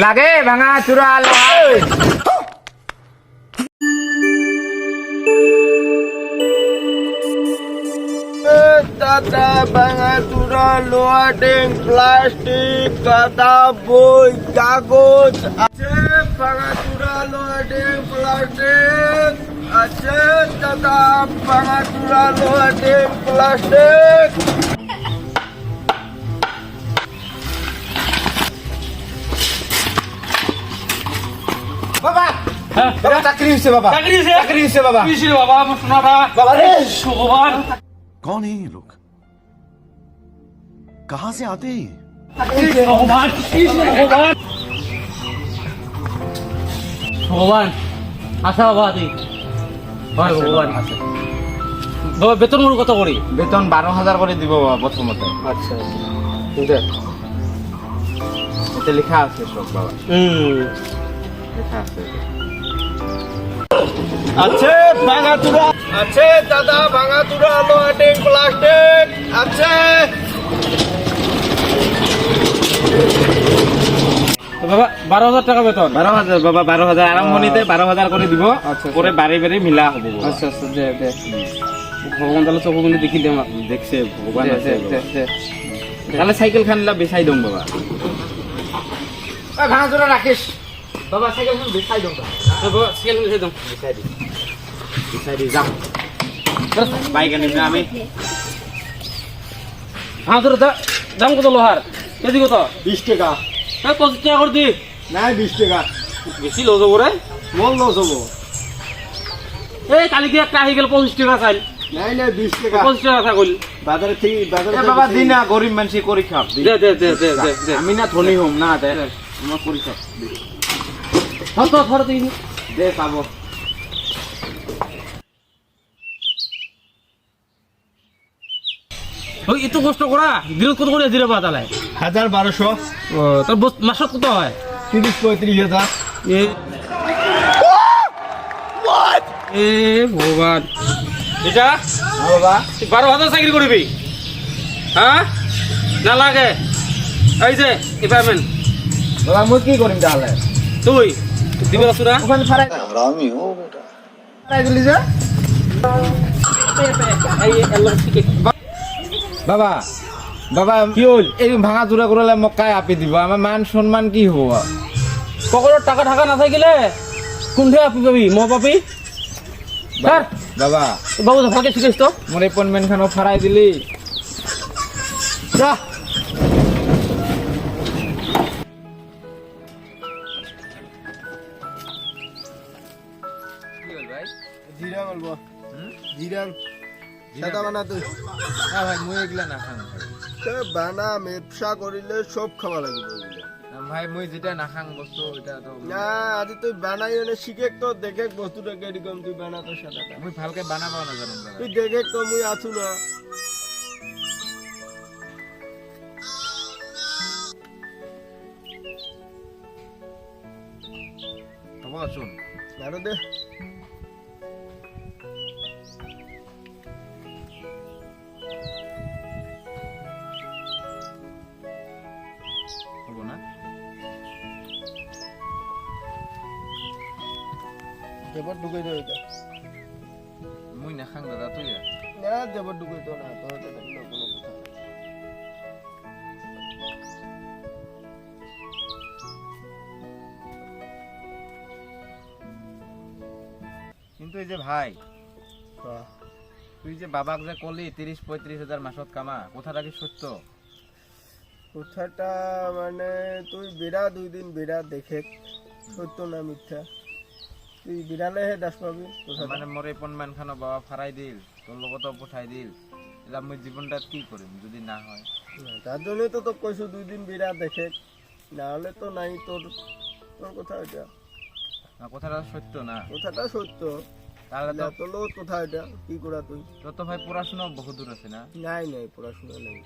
লাগে ভাঙা চূড়া লোহা দাদা ভাঙা চূড়া লোহা ডেং প্লাস্টিক কাদা বই কাগজ আছে ভাঙা চূড়া লোহা ডেং প্লাস্টিক আছে দাদা ভাঙা চূড়া লোহা ডেং প্লাস্টিক বাবা হ্যাঁ বাবা চাকরি হইছে বাবা চাকরি হইছে? চাকরি হইছে বাবা কি ছিল বাবা আমার সোনাটা বাবা রে ভগবান कौन है ये लोग कहां से आते हैं ये? ভগবান কি ছিল ভগবান ভগবান আশা বাবা দি হয় ভগবান আছে বাবা বেতন মোর কত করি বেতন 12,000 করে দিব বাবা প্রথমত আচ্ছা এতে লেখা আছে সব বাবা লেখা আছে আছে ভাঙা চূড়া আছে দাদা ভাঙা চূড়া লোহা ডেং প্লাস্টিক আছে তো বাবা 12,000 টাকা বেতন 12,000 বাবা 12,000 আরম্ভণিতে 12,000 করে দিব আচ্ছা, পরে বাড়ি বাড়ি মিলা হবে বাবা। আচ্ছা আচ্ছা দে দে ভগবান তাহলে চোখ গুলি দেখি দে আমাকে দেখছে ভগবান আছে দে বাবা। দে তাহলে সাইকেল খানলা বেচাই দম বাবা ভাঙা চূড়া রাখিস বাবা সাইকেল খান বেচাই দম বাবা সেকেন্ড মিনিট দাও বেচাই দি যাও বাইক আনিস না আমি হ্যাঁ তোর দাম কত লোহার কেজি কত 20 টাকা হ্যাঁ 25 টাকা করে দি নাই 20 টাকা বেশি লস হবো রে মন লস হবো এই কালকে একটা আহি গেল 25 টাকা চাইল নাই নাই 20 টাকা 25 টাকা থাকল বাজারে থেকে বাজারে এ বাবা দিনা গরিব মানুষ করি খাব দি। দে দে দে দে দে দে আমি না ধনী হম না দে আমার করি খাব দি। হ্যাঁ তো ধরে দিই দে পাবো ওই এত কষ্ট করা বিরোধ কত করে দিলে বাতালে 1200 ও তোর মাসত কত হয় 30-35 হাজার এ এ ভগবান এটা বাবা তুই 12,000 চাকরি করবি হ্যাঁ না লাগে এই যে পেমেন্ট বাবা মুই কি করিম তাহলে তুই দিবে সুরা ওখানে ফারাই हरामी हो बेटा ফারাই দিলি যে এই এল্লাহ ঠিক বাবা বাবা কি হল এই ভাঙা চূড়া করলে মক্কায় আপি দিব আমার মান সম্মান কি হবো পকেটত টাকা ঢাকা না থাকিলে কোনঠে আপি পাবি ম পাবি স্যার বাবা বাবু ভাগে শিখাইছ তো মোর এপয়েন্টমেন্ট খানো ফারাই দিলি যা জিরা বলবো জিরা সাদা বানা তুই না ভাই মুই এগুলা না খাং ভাই। বানা মেপসা করিলে সব খাওয়া লাগিব না ভাই মুই যেটা না খাং বস্তু এটা তো না আজি তুই বানাই এনে শিখে তো দেখে বস্তুটা কিরকম তুই বানা তো সাদাটা মুই ভালকে বানাবো না জানো দাদা তুই দেখে তো মুই আছু না হবো শুন আরো দে হবো না দেবর ঢুকাই দে এটা মুই না খাং দাদা তুই না দেবর ঢুকাই তো না তোর এটা দেখলো কোনো কথা কিন্তু এই যে ভাই না তুই যে বাবাক যে কলি 30-35 হাজার মাসত কামা কথাটা কি সত্য কথাটা মানে তুই বিড়া 2 দিন বিড়া দেখে সত্য না মিথ্যা তুই বিড়ালে হে দাস পাবি কথাটা মানে মোর এপয়েন্টমেন্ট খানো বাবা ফারাই দিল তোর লগত পঠাই দিল এটা মুই জীবনটা কি করিম যদি না হয় তার জন্যই তো তোকে কইছো 2 দিন বিড়া দেখে না হলে তো নাই তোর তোর কথা এটা না, কথাটা সত্য না কথাটা সত্য তাহলে তো তোর লোক কথা এটা কি করা তুই তোর তো ভাই পড়াশোনা বহু দূর আছে না নাই নাই পড়াশোনা নেই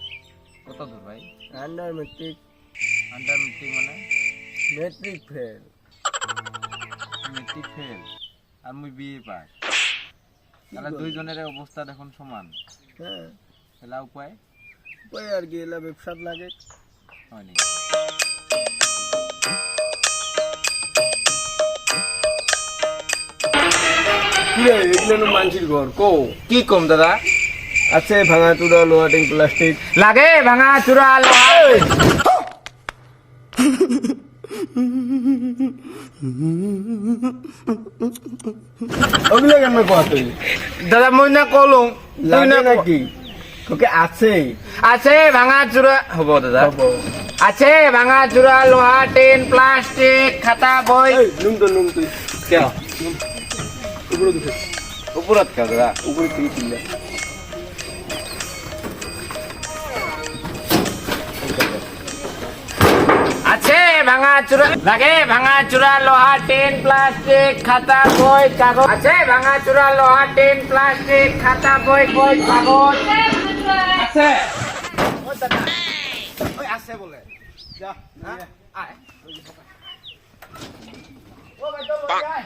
কত দূর ভাই আন্ডার মেট্রিক আন্ডার মেট্রিক মানে মেট্রিক ফেল মেট্রিক ফেল আর মুই বিএ পাস তাহলে দুইজনের অবস্থা দেখুন সমান হ্যাঁ এলা উপায় ওই আর কি এলা ব্যবসাত লাগে হয়নি কিরে এগুলো মানসির ঘর কো কি কম দাদা আছে ভাঙা চুরা লোহা টিং প্লাস্টিক লাগে ভাঙা চূড়া লোহা ওগুলো কেন কয় তুই দাদা মই না কলুং তুই লাগে না নাকি তোকে আছে আছে ভাঙা চূড়া হব দাদা হব আছে ভাঙা চূড়া লোহা টিন প্লাস্টিক খাতা বই এই নুম তুই কেন উপরে দুটো উপরত কেন দাদা উপরে তুই কিনলে আছে ভাঙা চূড়া লাগে ভাঙা চূড়া লোহা টিন প্লাস্টিক খাতা বই কাগজ আছে ভাঙা চূড়া লোহা টিন প্লাস্টিক খাতা বই কাগজ আছে ওই দাদা ওই আছে বলে যা হ্যাঁ আয় ও ভাই তো যায়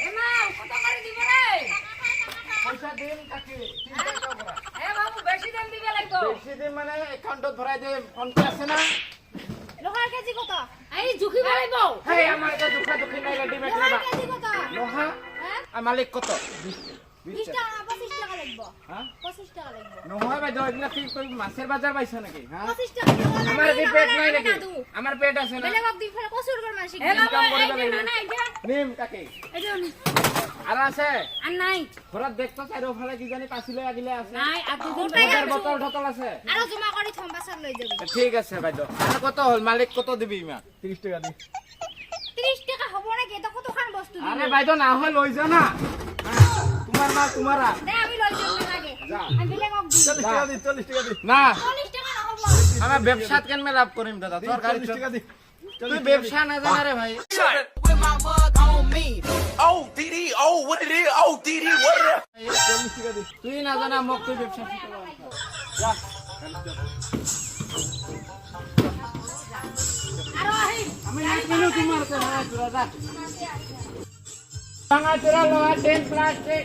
এমা কত করে দিব রে পয়সা দিন কাকে 3 টাকা ভরা এ বাবু বেশি দাম দিবে লাগতো বেশি দিন মানে অ্যাকাউন্টত ভরাই দে ফোন পে আছে না লোহার কেজি কত এই ঝুঁকি বলাইব হেই আমার এটা দুঃখী নাই রেডিমেড লোহার নেবা কেজি কত লোহা হ্যাঁ আর মালিক কত 20 টাকা 25 টাকা লাগবে হ্যাঁ 25 টাকা লাগবে নহয় ভাই এগুলা কি কই মাছের বাজার পাইছা নাকি হ্যাঁ 25 টাকা আমার কি পেট নাই নাকি আমার পেট আছে না বেলে বাপ দি ফেলে কসুর কর মাসি এ বাবা, এই যে না না এটা নিম কাকে এটা আর আছে আর নাই ঘৰত দেখতো চাইরো ফালে কি জানি পাছিলে আগিলে আছে নাই আর দুদিন মগৰ বটল ঢটল আছে আর জমা করে থম্বা সার লই যাবি ঠিক আছে বাইদেউ আর কত হল মালিক কত দিবি ইমান 30 টাকা দি 30 টাকা হবো নাকি এটা কতখান বস্তু আরে দিবি বাইদেউ না হয় লৈ যা না তোমার না তোমারা দে আমি লই যাব লাগে আমি বেলে কক দি 40 টাকা দি 40 টাকা দি না 40 টাকা না হবো আমার ব্যবসাত কেন মে লাভ করিম দাদা তোর গাড়ি 40 টাকা দি তুই ব্যবসা না জানা রে ভাই Oh, DD, oh, what it is? Oh, DD, what it is? 40 টাকা দি তুই না জানা মোক তুই ব্যবসা শিখাবো আর আহি আমি না কিনো তোমার কাছে ভাঙা চূড়া যা ভাঙা চূড়া লোহা টেন প্লাস্টিক